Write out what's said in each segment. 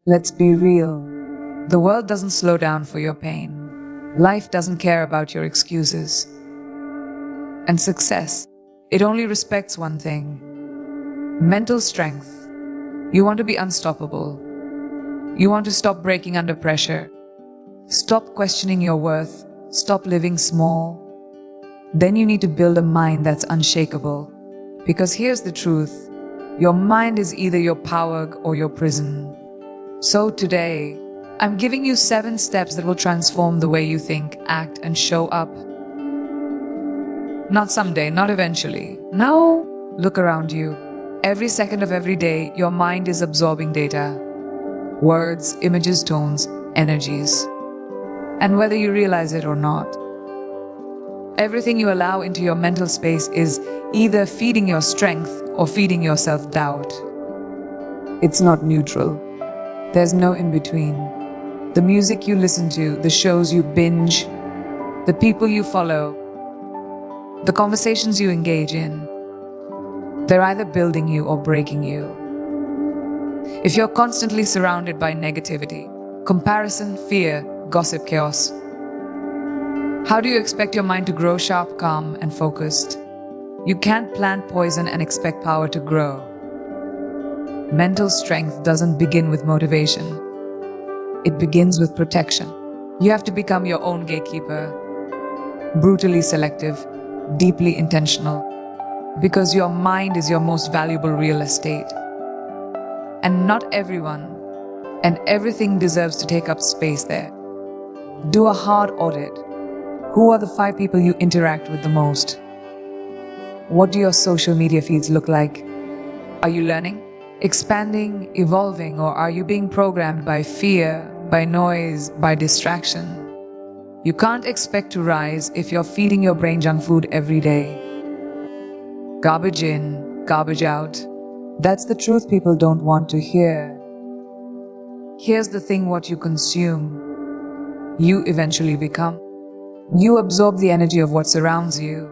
Let's be real. The world doesn't slow down for your pain. Life doesn't care about your excuses. And success, it only respects one thing: mental strength. You want to be unstoppable. You want to stop breaking under pressure. Stop questioning your worth. Stop living small. Then you need to build a mind that's unshakable. Because here's the truth: your mind is either your power or your prison. So today, I'm giving you 7 steps that will transform the way you think, act, and show up. Not someday, not eventually. Now, look around you. Every second of every day, your mind is absorbing data. Words, images, tones, energies. And whether you realize it or not, everything you allow into your mental space is either feeding your strength or feeding your self-doubt. It's not neutral. There's no in-between. The music you listen to, the shows you binge, the people you follow, the conversations you engage in, they're either building you or breaking you. If you're constantly surrounded by negativity, comparison, fear, gossip, chaos, how do you expect your mind to grow sharp, calm, and focused? You can't plant poison and expect power to grow. Mental strength doesn't begin with motivation. It begins with protection. You have to become your own gatekeeper, brutally selective, deeply intentional, because your mind is your most valuable real estate. And not everyone and everything deserves to take up space there. Do a hard audit. Who are the 5 people you interact with the most? What do your social media feeds look like? Are you learning, expanding, evolving, or are you being programmed by fear, by noise, by distraction? You can't expect to rise if you're feeding your brain junk food every day. Garbage in, garbage out. That's the truth people don't want to hear. Here's the thing: what you consume, you eventually become. You absorb the energy of what surrounds you.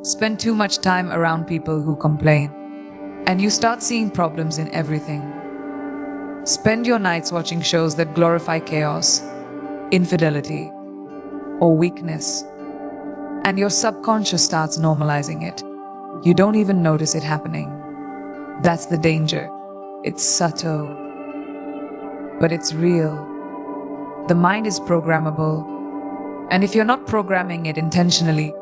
Spend too much time around people who complain, and you start seeing problems in everything. Spend your nights watching shows that glorify chaos, infidelity, or weakness, and your subconscious starts normalizing it. You don't even notice it happening. That's the danger. It's subtle, but it's real. The mind is programmable, and if you're not programming it intentionally,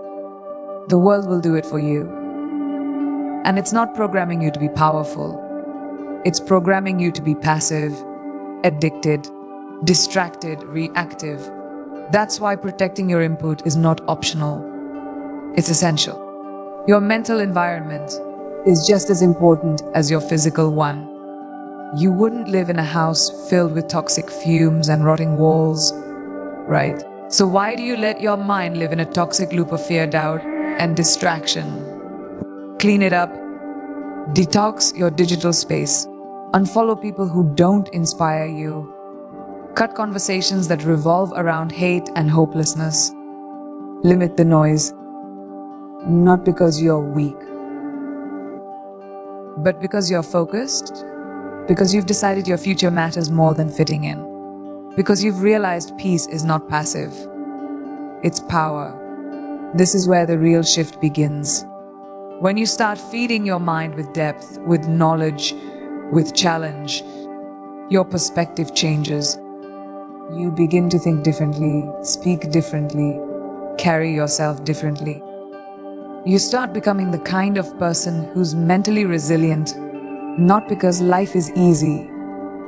the world will do it for you. And it's not programming you to be powerful. It's programming you to be passive, addicted, distracted, reactive. That's why protecting your input is not optional. It's essential. Your mental environment is just as important as your physical one. You wouldn't live in a house filled with toxic fumes and rotting walls, right? So why do you let your mind live in a toxic loop of fear, doubt, and distraction? Clean it up. Detox your digital space. Unfollow people who don't inspire you. Cut conversations that revolve around hate and hopelessness. Limit the noise. Not because you're weak, but because you're focused. Because you've decided your future matters more than fitting in. Because you've realized peace is not passive. It's power. This is where the real shift begins. When you start feeding your mind with depth, with knowledge, with challenge, your perspective changes. You begin to think differently, speak differently, carry yourself differently. You start becoming the kind of person who's mentally resilient, not because life is easy,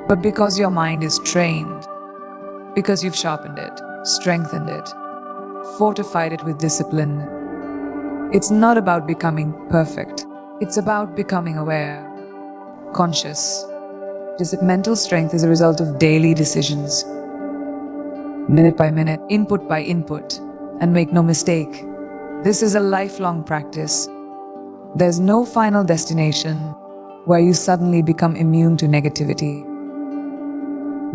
but because your mind is trained. Because you've sharpened it, strengthened it, fortified it with discipline. It's not about becoming perfect. It's about becoming aware, conscious. Mental strength is a result of daily decisions, minute by minute, input by input. And make no mistake, this is a lifelong practice. There's no final destination where you suddenly become immune to negativity.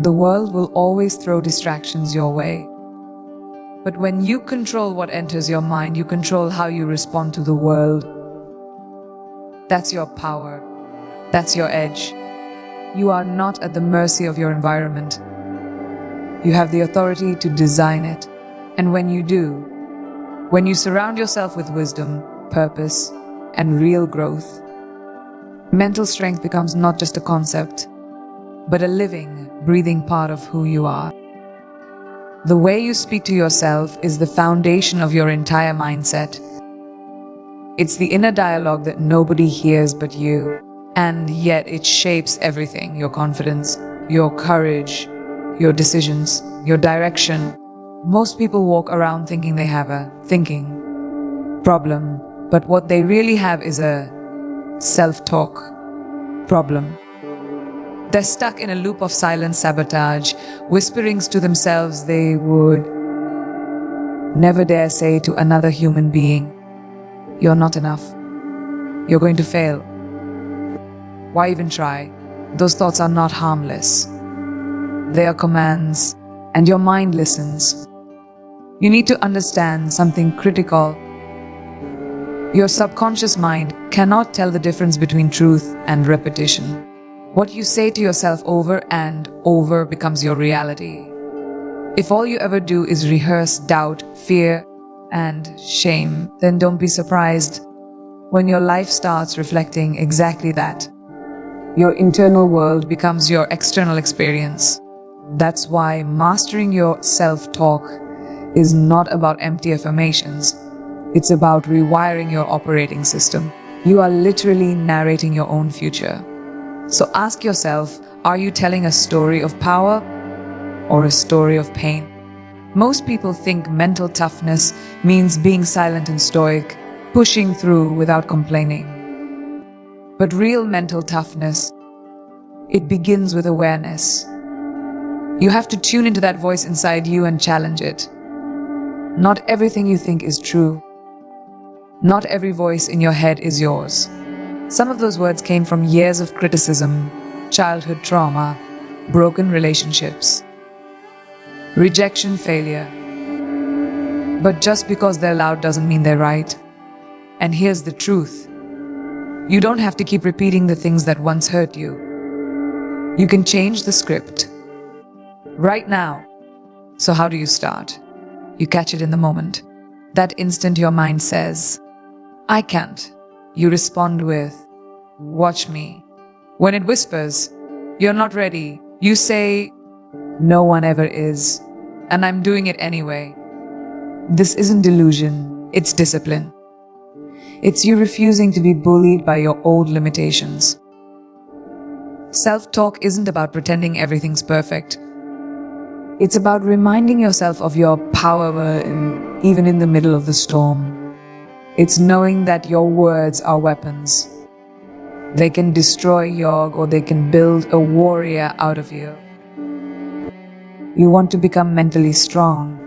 The world will always throw distractions your way. But when you control what enters your mind, you control how you respond to the world. That's your power. That's your edge. You are not at the mercy of your environment. You have the authority to design it. And when you do, when you surround yourself with wisdom, purpose, and real growth, mental strength becomes not just a concept, but a living, breathing part of who you are. The way you speak to yourself is the foundation of your entire mindset. It's the inner dialogue that nobody hears but you, and yet it shapes everything: your confidence, your courage, your decisions, your direction. Most people walk around thinking they have a thinking problem, but what they really have is a self-talk problem. They're stuck in a loop of silent sabotage, whisperings to themselves they would never dare say to another human being. You're not enough. You're going to fail. Why even try? Those thoughts are not harmless. They are commands, and your mind listens. You need to understand something critical. Your subconscious mind cannot tell the difference between truth and repetition. What you say to yourself over and over becomes your reality. If all you ever do is rehearse doubt, fear, and shame, then don't be surprised when your life starts reflecting exactly that. Your internal world becomes your external experience. That's why mastering your self-talk is not about empty affirmations. It's about rewiring your operating system. You are literally narrating your own future. So ask yourself, are you telling a story of power or a story of pain? Most people think mental toughness means being silent and stoic, pushing through without complaining. But real mental toughness, it begins with awareness. You have to tune into that voice inside you and challenge it. Not everything you think is true. Not every voice in your head is yours. Some of those words came from years of criticism, childhood trauma, broken relationships, rejection, failure. But just because they're loud doesn't mean they're right. And here's the truth. You don't have to keep repeating the things that once hurt you. You can change the script right now. So how do you start? You catch it in the moment. That instant your mind says, I can't. You respond with, watch me. When it whispers, you're not ready, you say, no one ever is, and I'm doing it anyway. This isn't delusion, it's discipline. It's you refusing to be bullied by your old limitations. Self-talk isn't about pretending everything's perfect. It's about reminding yourself of your power even in the middle of the storm. It's knowing that your words are weapons. They can destroy you or they can build a warrior out of you. You want to become mentally strong.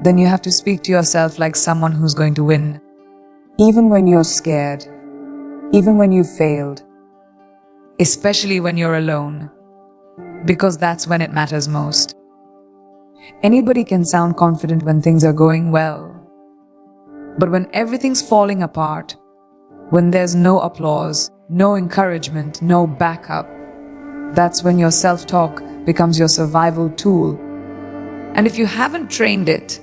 Then you have to speak to yourself like someone who's going to win. Even when you're scared, even when you've failed, especially when you're alone, because that's when it matters most. Anybody can sound confident when things are going well. But when everything's falling apart, when there's no applause, no encouragement, no backup, that's when your self-talk becomes your survival tool. And if you haven't trained it,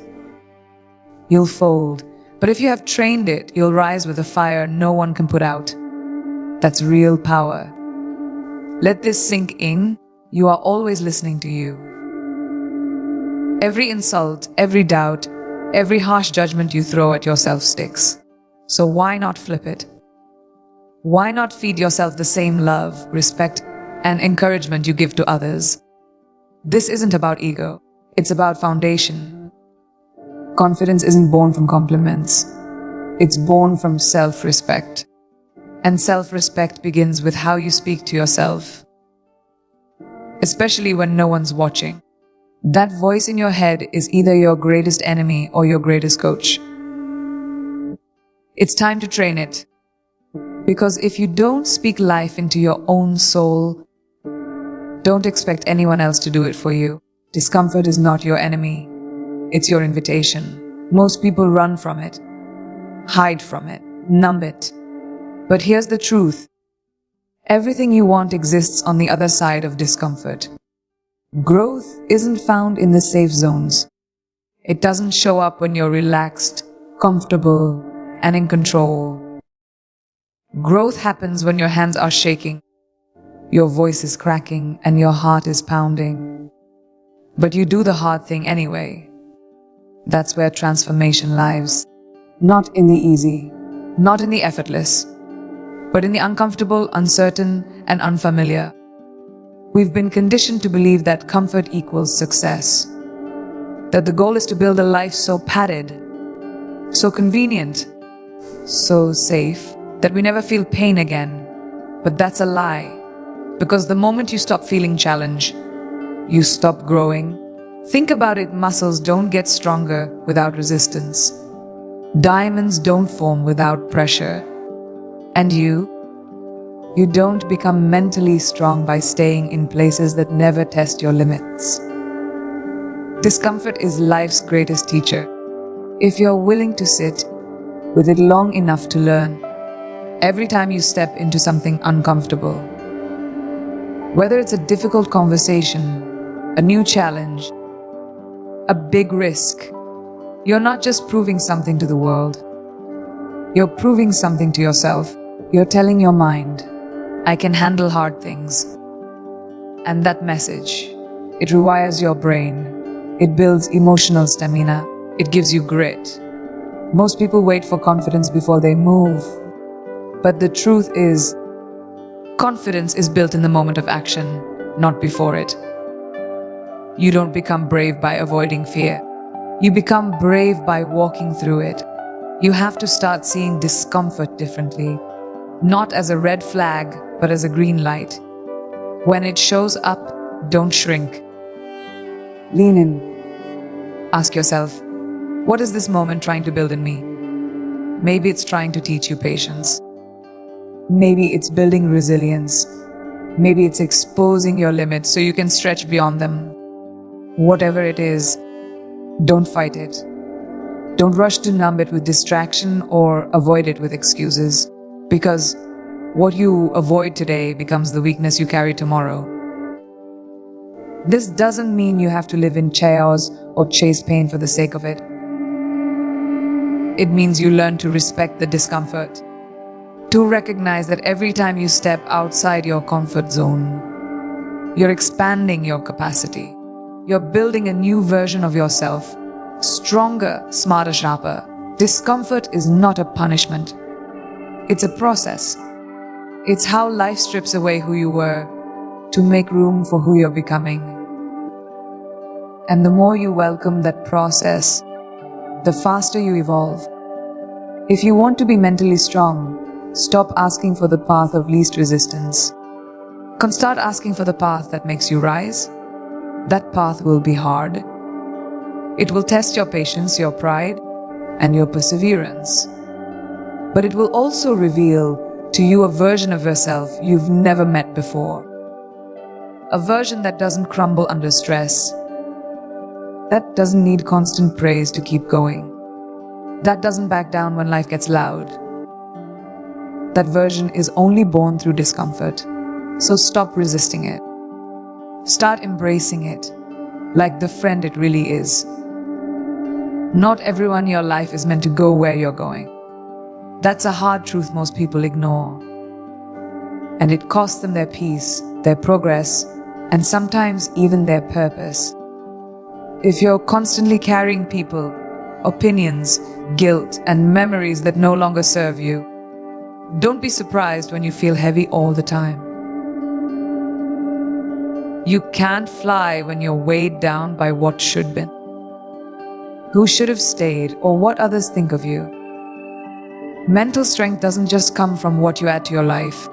you'll fold. But if you have trained it, you'll rise with a fire no one can put out. That's real power. Let this sink in. You are always listening to you. Every insult, every doubt, every harsh judgment you throw at yourself sticks. So why not flip it? Why not feed yourself the same love, respect, and encouragement you give to others? This isn't about ego. It's about foundation. Confidence isn't born from compliments. It's born from self-respect. And self-respect begins with how you speak to yourself. Especially when no one's watching. That voice in your head is either your greatest enemy or your greatest coach. It's time to train it. Because if you don't speak life into your own soul, don't expect anyone else to do it for you. Discomfort is not your enemy. It's your invitation. Most people run from it, hide from it, numb it. But here's the truth. Everything you want exists on the other side of discomfort. Growth isn't found in the safe zones. It doesn't show up when you're relaxed, comfortable, and in control. Growth happens when your hands are shaking, your voice is cracking, and your heart is pounding. But you do the hard thing anyway. That's where transformation lies. Not in the easy, not in the effortless, but in the uncomfortable, uncertain, and unfamiliar. We've been conditioned to believe that comfort equals success. That the goal is to build a life so padded, so convenient, so safe, that we never feel pain again. But that's a lie. Because the moment you stop feeling challenge, you stop growing. Think about it, muscles don't get stronger without resistance. Diamonds don't form without pressure. And you don't become mentally strong by staying in places that never test your limits. Discomfort is life's greatest teacher. If you're willing to sit with it long enough to learn, every time you step into something uncomfortable, whether it's a difficult conversation, a new challenge, a big risk, you're not just proving something to the world. You're proving something to yourself. You're telling your mind, I can handle hard things. And that message, it rewires your brain. It builds emotional stamina. It gives you grit. Most people wait for confidence before they move. But the truth is, confidence is built in the moment of action, not before it. You don't become brave by avoiding fear. You become brave by walking through it. You have to start seeing discomfort differently, not as a red flag, but as a green light. When it shows up, don't shrink. Lean in. Ask yourself, what is this moment trying to build in me? Maybe it's trying to teach you patience. Maybe it's building resilience. Maybe it's exposing your limits so you can stretch beyond them. Whatever it is, don't fight it. Don't rush to numb it with distraction or avoid it with excuses. Because what you avoid today becomes the weakness you carry tomorrow. This doesn't mean you have to live in chaos or chase pain for the sake of it. It means you learn to respect the discomfort. To recognize that every time you step outside your comfort zone, you're expanding your capacity. You're building a new version of yourself. Stronger, smarter, sharper. Discomfort is not a punishment. It's a process. It's how life strips away who you were to make room for who you're becoming. And the more you welcome that process, the faster you evolve. If you want to be mentally strong, stop asking for the path of least resistance. Start asking for the path that makes you rise. That path will be hard. It will test your patience, your pride, and your perseverance. But it will also reveal to you a version of yourself you've never met before. A version that doesn't crumble under stress. That doesn't need constant praise to keep going. That doesn't back down when life gets loud. That version is only born through discomfort. So stop resisting it. Start embracing it, like the friend it really is. Not everyone in your life is meant to go where you're going. That's a hard truth most people ignore. And it costs them their peace, their progress, and sometimes even their purpose. If you're constantly carrying people, opinions, guilt, and memories that no longer serve you, don't be surprised when you feel heavy all the time. You can't fly when you're weighed down by what should be, who should have stayed, or what others think of you. Mental strength doesn't just come from what you add to your life.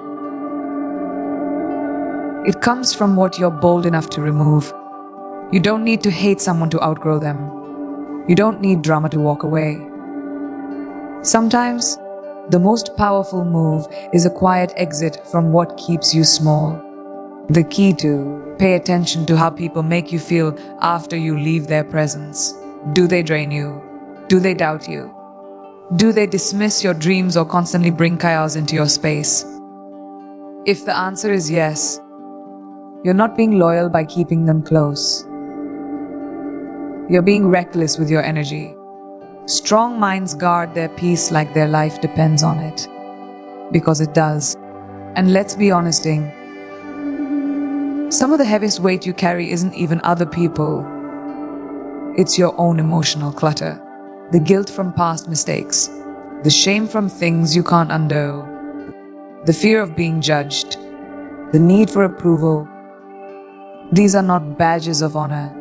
It comes from what you're bold enough to remove. You don't need to hate someone to outgrow them. You don't need drama to walk away. Sometimes, the most powerful move is a quiet exit from what keeps you small. The key to pay attention to how people make you feel after you leave their presence. Do they drain you? Do they doubt you? Do they dismiss your dreams or constantly bring chaos into your space? If the answer is yes, you're not being loyal by keeping them close. You're being reckless with your energy. Strong minds guard their peace like their life depends on it. Because it does. And let's be honest, some of the heaviest weight you carry isn't even other people. It's your own emotional clutter. The guilt from past mistakes. The shame from things you can't undo. The fear of being judged. The need for approval. These are not badges of honor.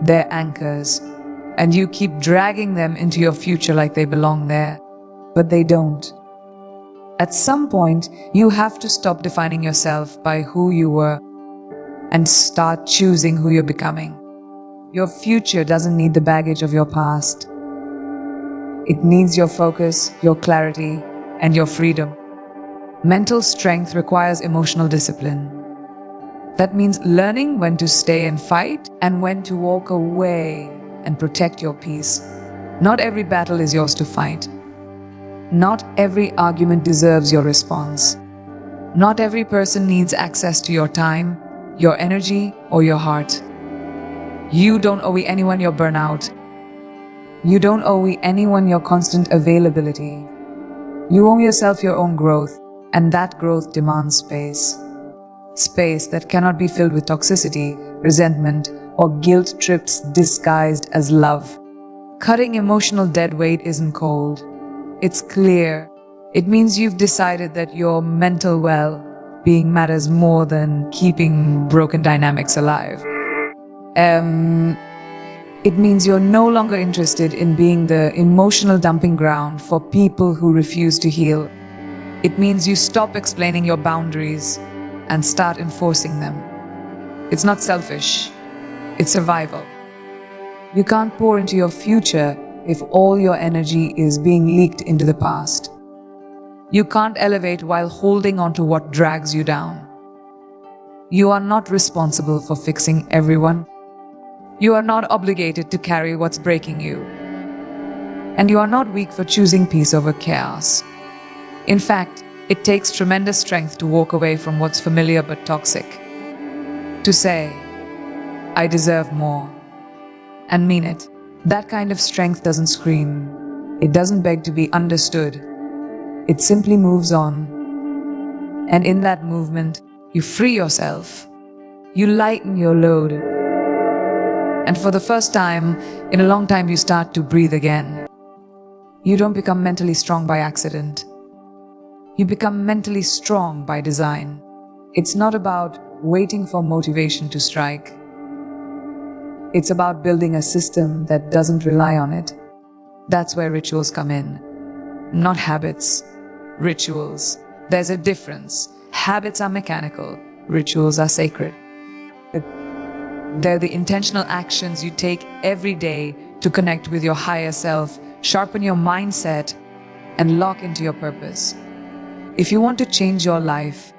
They're anchors. And you keep dragging them into your future like they belong there. But they don't. At some point, you have to stop defining yourself by who you were and start choosing who you're becoming. Your future doesn't need the baggage of your past. It needs your focus, your clarity, and your freedom. Mental strength requires emotional discipline. That means learning when to stay and fight and when to walk away and protect your peace. Not every battle is yours to fight. Not every argument deserves your response. Not every person needs access to your time, your energy, or your heart. You don't owe anyone your burnout. You don't owe anyone your constant availability. You owe yourself your own growth, and that growth demands space. Space that cannot be filled with toxicity, resentment, or guilt trips disguised as love. Cutting emotional dead weight isn't cold. It's clear. It means you've decided that your mental well-being matters more than keeping broken dynamics alive. It means you're no longer interested in being the emotional dumping ground for people who refuse to heal. It means you stop explaining your boundaries and start enforcing them. It's not selfish, it's survival. You can't pour into your future if all your energy is being leaked into the past. You can't elevate while holding on to what drags you down. You are not responsible for fixing everyone. You are not obligated to carry what's breaking you. And you are not weak for choosing peace over chaos. In fact, it takes tremendous strength to walk away from what's familiar but toxic. To say, I deserve more, and mean it. That kind of strength doesn't scream. It doesn't beg to be understood. It simply moves on. And in that movement, you free yourself. You lighten your load. And for the first time in a long time, you start to breathe again. You don't become mentally strong by accident. You become mentally strong by design. It's not about waiting for motivation to strike. It's about building a system that doesn't rely on it. That's where rituals come in. Not habits, rituals. There's a difference. Habits are mechanical, rituals are sacred. They're the intentional actions you take every day to connect with your higher self, sharpen your mindset, and lock into your purpose. If you want to change your life,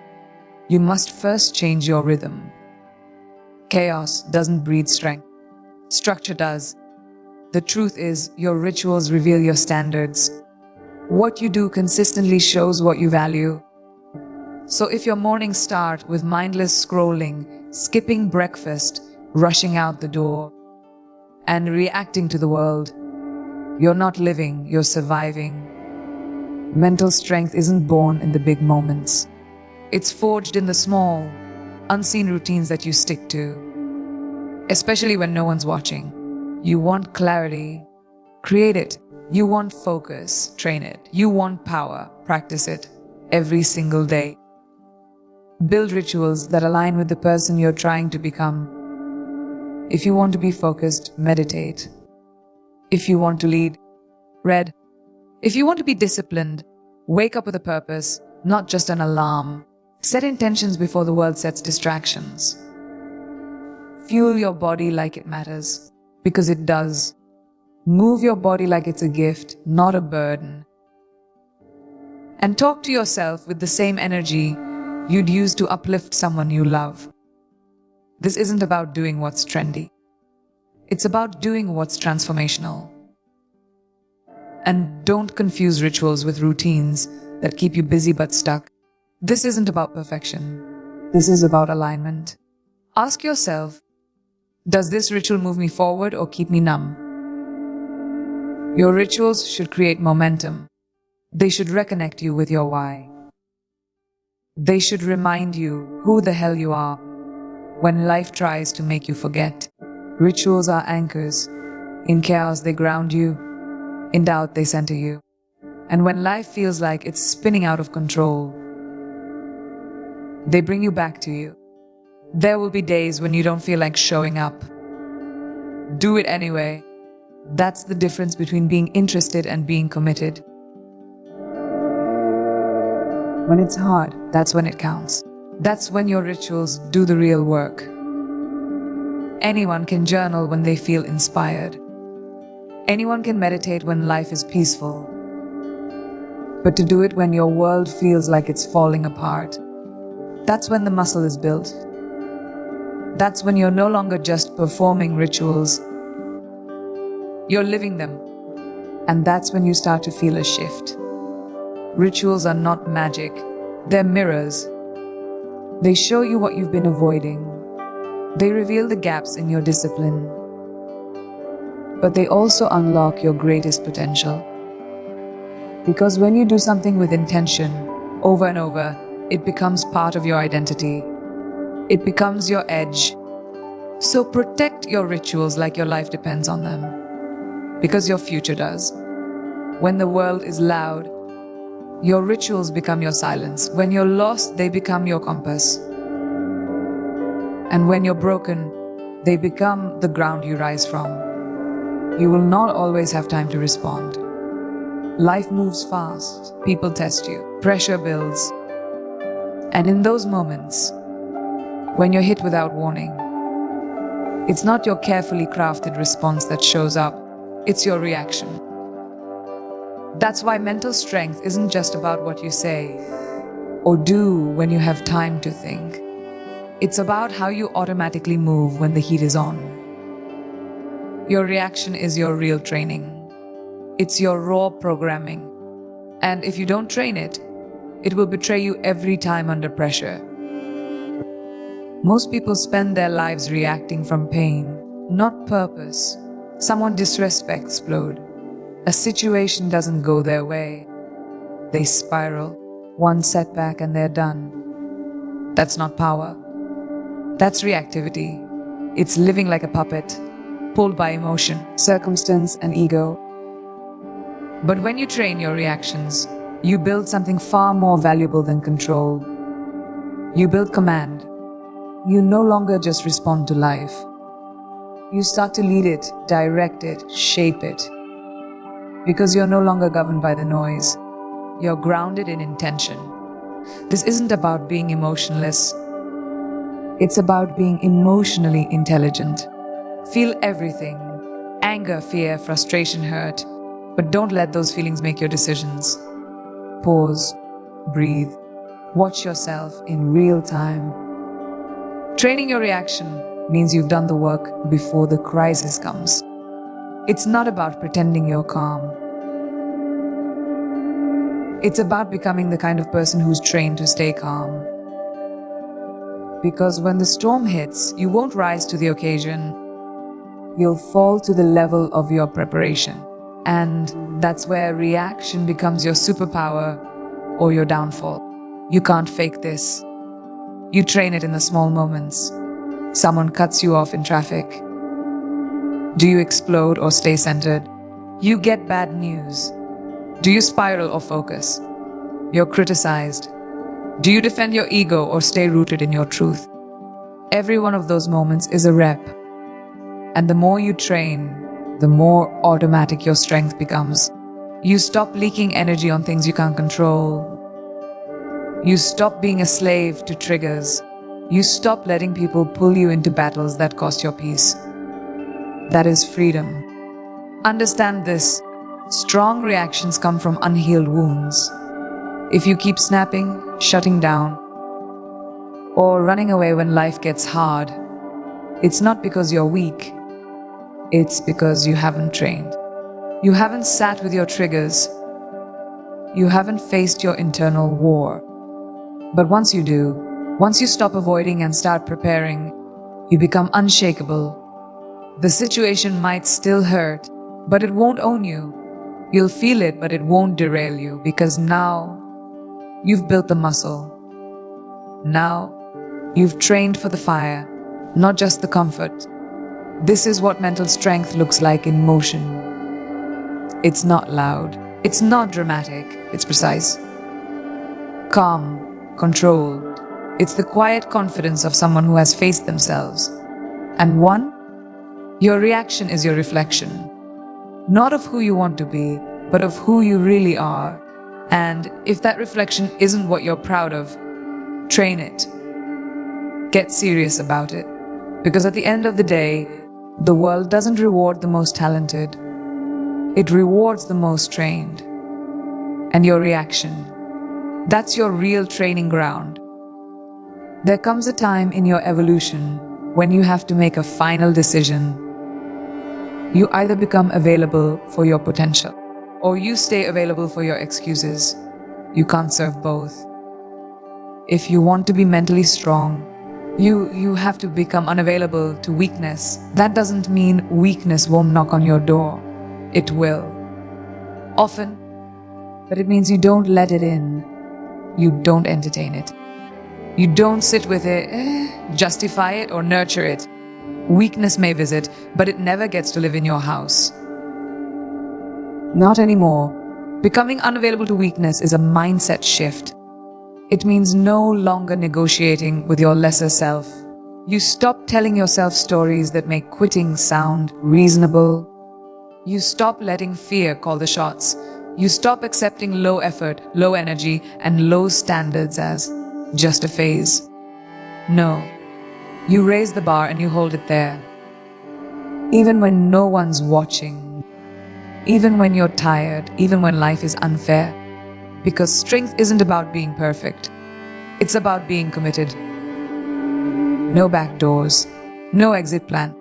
you must first change your rhythm. Chaos doesn't breed strength. Structure does. The truth is, your rituals reveal your standards. What you do consistently shows what you value. So if your mornings start with mindless scrolling, skipping breakfast, rushing out the door, and reacting to the world, you're not living, you're surviving. Mental strength isn't born in the big moments. It's forged in the small, unseen routines that you stick to. Especially when no one's watching. You want clarity, create it. You want focus, train it. You want power, practice it every single day. Build rituals that align with the person you're trying to become. If you want to be focused, meditate. If you want to lead, read. If you want to be disciplined, wake up with a purpose, not just an alarm. Set intentions before the world sets distractions. Fuel your body like it matters, because it does. Move your body like it's a gift, not a burden. And talk to yourself with the same energy you'd use to uplift someone you love. This isn't about doing what's trendy. It's about doing what's transformational. And don't confuse rituals with routines that keep you busy but stuck. This isn't about perfection. This is about alignment. Ask yourself, does this ritual move me forward or keep me numb? Your rituals should create momentum. They should reconnect you with your why. They should remind you who the hell you are when life tries to make you forget. Rituals are anchors. In chaos, they ground you. In doubt, they center you. And when life feels like it's spinning out of control, they bring you back to you. There will be days when you don't feel like showing up. Do it anyway. That's the difference between being interested and being committed. When it's hard, that's when it counts. That's when your rituals do the real work. Anyone can journal when they feel inspired. Anyone can meditate when life is peaceful. But to do it when your world feels like it's falling apart, that's when the muscle is built. That's when you're no longer just performing rituals. You're living them. And that's when you start to feel a shift. Rituals are not magic. They're mirrors. They show you what you've been avoiding. They reveal the gaps in your discipline. But they also unlock your greatest potential. Because when you do something with intention, over and over, it becomes part of your identity. It becomes your edge. So protect your rituals like your life depends on them. Because your future does. When the world is loud, your rituals become your silence. When you're lost, they become your compass. And when you're broken, they become the ground you rise from. You will not always have time to respond. Life moves fast. People test you. Pressure builds. And in those moments, when you're hit without warning, it's not your carefully crafted response that shows up. It's your reaction. That's why mental strength isn't just about what you say or do when you have time to think. It's about how you automatically move when the heat is on. Your reaction is your real training. It's your raw programming. And if you don't train it, it will betray you every time under pressure. Most people spend their lives reacting from pain, not purpose. Someone disrespects, explode. A situation doesn't go their way. They spiral. One setback and they're done. That's not power. That's reactivity. It's living like a puppet, pulled by emotion, circumstance, and ego. But when you train your reactions, you build something far more valuable than control. You build command. You no longer just respond to life. You start to lead it, direct it, shape it. Because you're no longer governed by the noise. You're grounded in intention. This isn't about being emotionless. It's about being emotionally intelligent. Feel everything. Anger, fear, frustration, hurt. But don't let those feelings make your decisions. Pause. Breathe. Watch yourself in real time. Training your reaction means you've done the work before the crisis comes. It's not about pretending you're calm. It's about becoming the kind of person who's trained to stay calm. Because when the storm hits, you won't rise to the occasion. You'll fall to the level of your preparation. And that's where reaction becomes your superpower or your downfall. You can't fake this. You train it in the small moments. Someone cuts you off in traffic. Do you explode or stay centered? You get bad news. Do you spiral or focus? You're criticized. Do you defend your ego or stay rooted in your truth? Every one of those moments is a rep. And the more you train, the more automatic your strength becomes. You stop leaking energy on things you can't control. You stop being a slave to triggers. You stop letting people pull you into battles that cost your peace. That is freedom. Understand this. Strong reactions come from unhealed wounds. If you keep snapping, shutting down, or running away when life gets hard, it's not because you're weak. It's because you haven't trained. You haven't sat with your triggers. You haven't faced your internal war. But once you do, once you stop avoiding and start preparing, you become unshakable. The situation might still hurt, but it won't own you. You'll feel it, but it won't derail you, because now you've built the muscle. Now you've trained for the fire, not just the comfort. This is what mental strength looks like in motion. It's not loud, it's not dramatic, it's precise. Calm, controlled. It's the quiet confidence of someone who has faced themselves. And your reaction is your reflection. Not of who you want to be, but of who you really are. And if that reflection isn't what you're proud of, train it. Get serious about it. Because at the end of the day, the world doesn't reward the most talented. It rewards the most trained. And your reaction, that's your real training ground. There comes a time in your evolution when you have to make a final decision. You either become available for your potential, or you stay available for your excuses. You can't serve both. If you want to be mentally strong, you have to become unavailable to weakness. That doesn't mean weakness won't knock on your door. It will. Often. But it means you don't let it in. You don't entertain it. You don't sit with it, justify it, or nurture it. Weakness may visit, but it never gets to live in your house. Not anymore. Becoming unavailable to weakness is a mindset shift. It means no longer negotiating with your lesser self. You stop telling yourself stories that make quitting sound reasonable. You stop letting fear call the shots. You stop accepting low effort, low energy, and low standards as just a phase. No. You raise the bar and you hold it there. Even when no one's watching. Even when you're tired. Even when life is unfair. Because strength isn't about being perfect. It's about being committed. No back doors. No exit plan.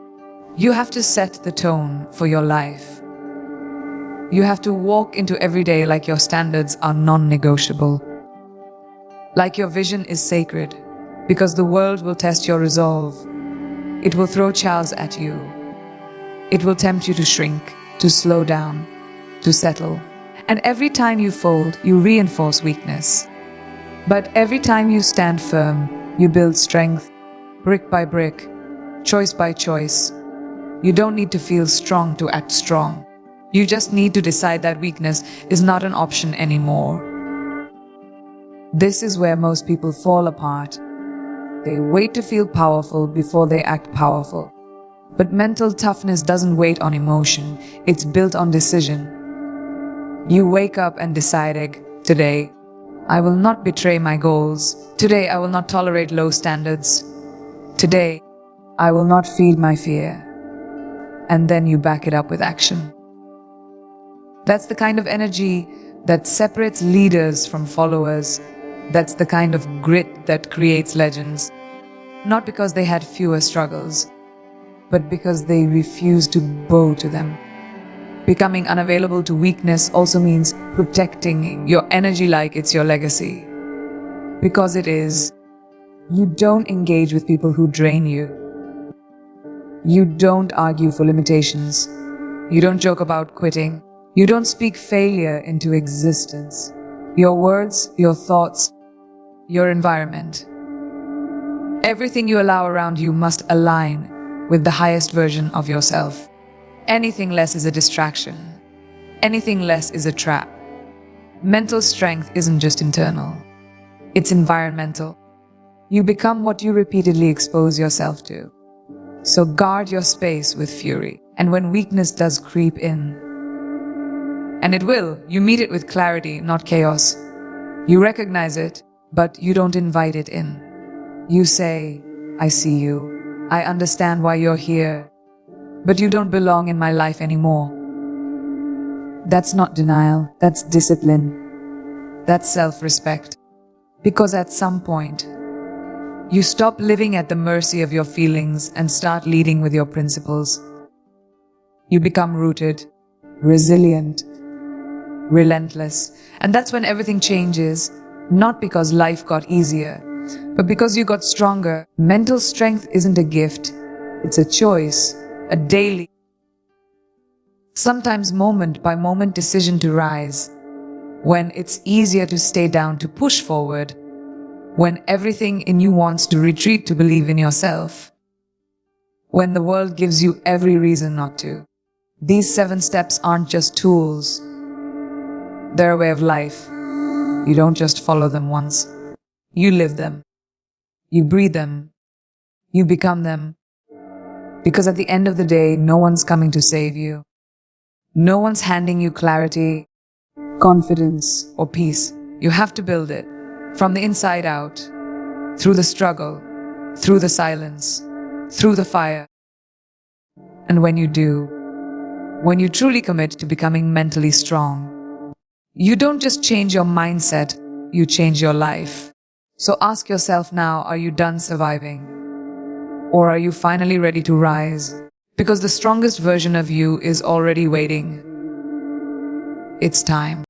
You have to set the tone for your life. You have to walk into every day like your standards are non-negotiable. Like your vision is sacred. Because the world will test your resolve. It will throw chows at you. It will tempt you to shrink, to slow down, to settle. And every time you fold, you reinforce weakness. But every time you stand firm, you build strength, brick by brick, choice by choice. You don't need to feel strong to act strong. You just need to decide that weakness is not an option anymore. This is where most people fall apart. They wait to feel powerful before they act powerful. But mental toughness doesn't wait on emotion. It's built on decision. You wake up and decide, today, I will not betray my goals. Today, I will not tolerate low standards. Today, I will not feed my fear. And then you back it up with action. That's the kind of energy that separates leaders from followers. That's the kind of grit that creates legends. Not because they had fewer struggles, but because they refused to bow to them. Becoming unavailable to weakness also means protecting your energy like it's your legacy. Because it is. You don't engage with people who drain you. You don't argue for limitations. You don't joke about quitting. You don't speak failure into existence. Your words, your thoughts, your environment. Everything you allow around you must align with the highest version of yourself. Anything less is a distraction. Anything less is a trap. Mental strength isn't just internal. It's environmental. You become what you repeatedly expose yourself to. So guard your space with fury. And when weakness does creep in, and it will, you meet it with clarity, not chaos. You recognize it, but you don't invite it in. You say, I see you. I understand why you're here. But you don't belong in my life anymore. That's not denial. That's discipline. That's self-respect. Because at some point, you stop living at the mercy of your feelings and start leading with your principles. You become rooted, resilient, relentless. And that's when everything changes. Not because life got easier, but because you got stronger. Mental strength isn't a gift, it's a choice, a daily, sometimes moment by moment decision to rise. When it's easier to stay down to push forward, when everything in you wants to retreat to believe in yourself, when the world gives you every reason not to. These 7 steps aren't just tools, they're a way of life. You don't just follow them once, you live them, you breathe them, you become them. Because at the end of the day, no one's coming to save you. No one's handing you clarity, confidence, or peace. You have to build it from the inside out, through the struggle, through the silence, through the fire. And when you do, when you truly commit to becoming mentally strong, you don't just change your mindset, you change your life. So ask yourself now, are you done surviving? Or are you finally ready to rise? Because the strongest version of you is already waiting. It's time.